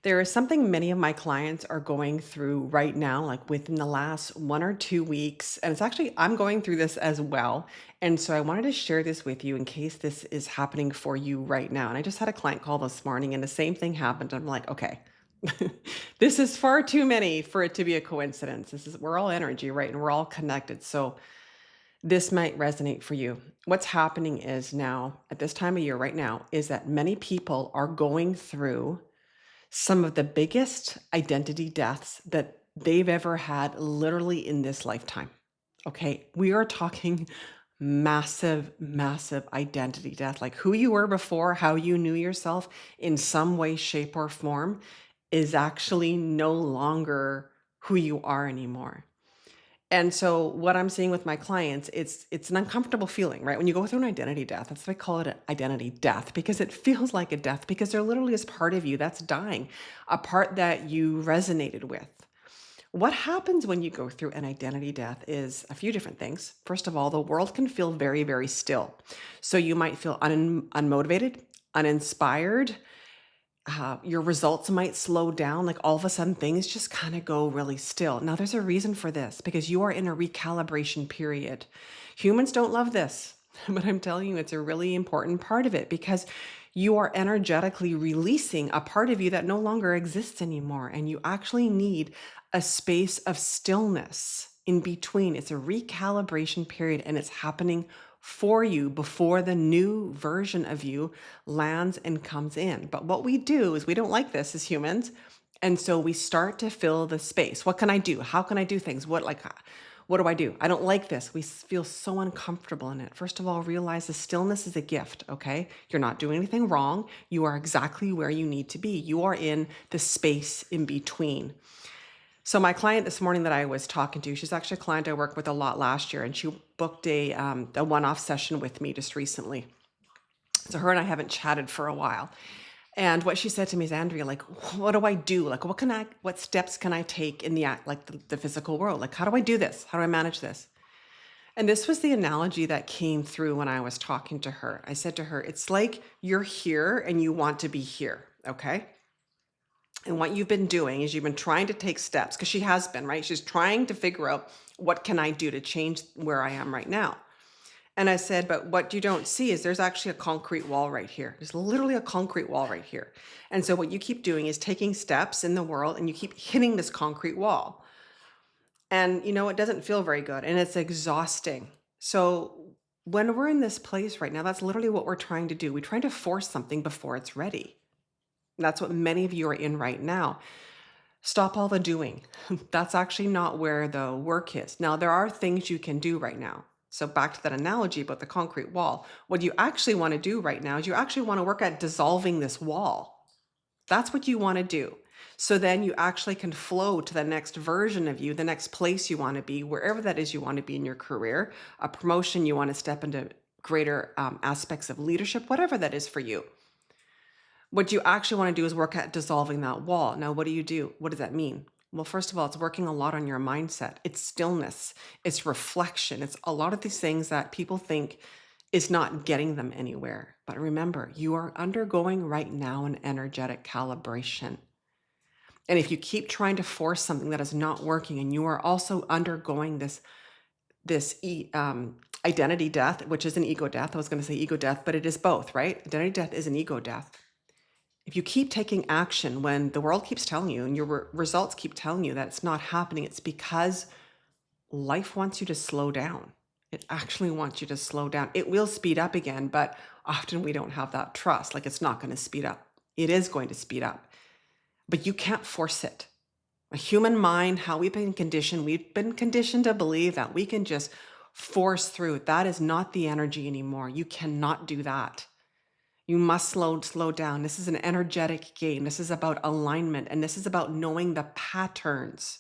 There is something many of my clients are going through right now, like within the last 1 or 2 weeks. And it's actually, I'm going through this as well. And so I wanted to share this with you in case this is happening for you right now. And I just had a client call this morning and the same thing happened. I'm like, okay, this is far too many for it to be a coincidence. We're all energy, right? And we're all connected. So this might resonate for you. What's happening is now, at this time of year right now, is that many people are going through some of the biggest identity deaths that they've ever had literally in this lifetime. Okay. We are talking massive, massive identity death. Like who you were before, how you knew yourself in some way, shape, or form is actually no longer who you are anymore. And so what I'm seeing with my clients, it's an uncomfortable feeling, right? When you go through an identity death, that's why I call it an identity death, because it feels like a death, because there literally is part of you that's dying, a part that you resonated with. What happens when you go through an identity death is a few different things. First of all, the world can feel very, very still. So you might feel unmotivated, uninspired, your results might slow down. Like all of a sudden, things just kind of go really still. Now, there's a reason for this because you are in a recalibration period. Humans don't love this, but I'm telling you, it's a really important part of it because you are energetically releasing a part of you that no longer exists anymore. And you actually need a space of stillness in between. It's a recalibration period and it's happening for you before the new version of you lands and comes in. But what we do is we don't like this as humans. And so we start to fill the space. What can I do? How can I do things? What do I do? I don't like this. We feel so uncomfortable in it. First of all, realize the stillness is a gift, okay? You're not doing anything wrong. You are exactly where you need to be. You are in the space in between. So my client this morning that I was talking to, she's actually a client I worked with a lot last year, and she booked a one-off session with me just recently. So her and I haven't chatted for a while. And what she said to me is, Andrea, like, what do I do? Like, what steps can I take in the physical world? Like, how do I do this? How do I manage this? And this was the analogy that came through when I was talking to her. I said to her, it's like you're here and you want to be here. Okay. And what you've been doing is you've been trying to take steps because she has been, right? She's trying to figure out what can I do to change where I am right now. And I said, but what you don't see is there's actually a concrete wall right here. There's literally a concrete wall right here. And so what you keep doing is taking steps in the world and you keep hitting this concrete wall. And it doesn't feel very good and it's exhausting. So when we're in this place right now, that's literally what we're trying to do. We're trying to force something before it's ready. That's what many of you are in right now. Stop all the doing. That's actually not where the work is. Now, there are things you can do right now. So back to that analogy about the concrete wall. What you actually want to do right now is you actually want to work at dissolving this wall. That's what you want to do. So then you actually can flow to the next version of you, the next place you want to be, wherever that is you want to be in your career, a promotion you want to step into greater aspects of leadership, whatever that is for you. What you actually want to do is work at dissolving that wall. Now, what do you do? What does that mean? Well, first of all, it's working a lot on your mindset. It's stillness, it's reflection. It's a lot of these things that people think is not getting them anywhere. But remember, you are undergoing right now an energetic calibration. And if you keep trying to force something that is not working, and you are also undergoing this identity death, which is an ego death. I was going to say ego death, but it is both, right? Identity death is an ego death. If you keep taking action when the world keeps telling you and your results keep telling you that it's not happening, it's because life wants you to slow down. It actually wants you to slow down. It will speed up again, but often we don't have that trust. Like it's not going to speed up. It is going to speed up, but you can't force it. A human mind, how we've been conditioned to believe that we can just force through. That is not the energy anymore. You cannot do that. You must slow down. This is an energetic game. This is about alignment, and this is about knowing the patterns,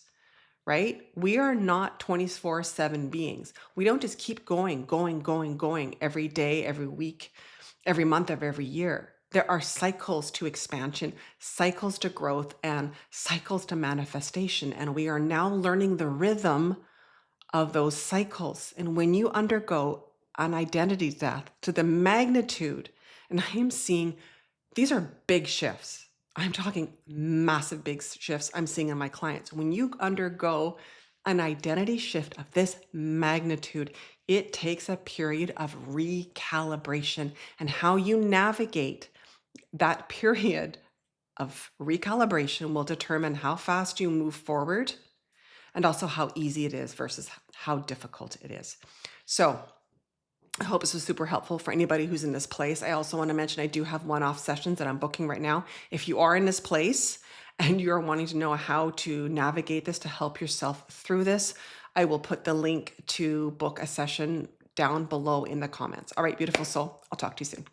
right? We are not 24/7 beings. We don't just keep going every day, every week, every month of every year. There are cycles to expansion, cycles to growth, and cycles to manifestation. And we are now learning the rhythm of those cycles. And when you undergo an identity death to the magnitude, and I am seeing these are big shifts. I'm talking massive big shifts I'm seeing in my clients. When you undergo an identity shift of this magnitude, it takes a period of recalibration, and how you navigate that period of recalibration will determine how fast you move forward and also how easy it is versus how difficult it is. So, I hope this was super helpful for anybody who's in this place. I also want to mention I do have one-off sessions that I'm booking right now. If you are in this place and you're wanting to know how to navigate this to help yourself through this, I will put the link to book a session down below in the comments. All right, beautiful soul. I'll talk to you soon.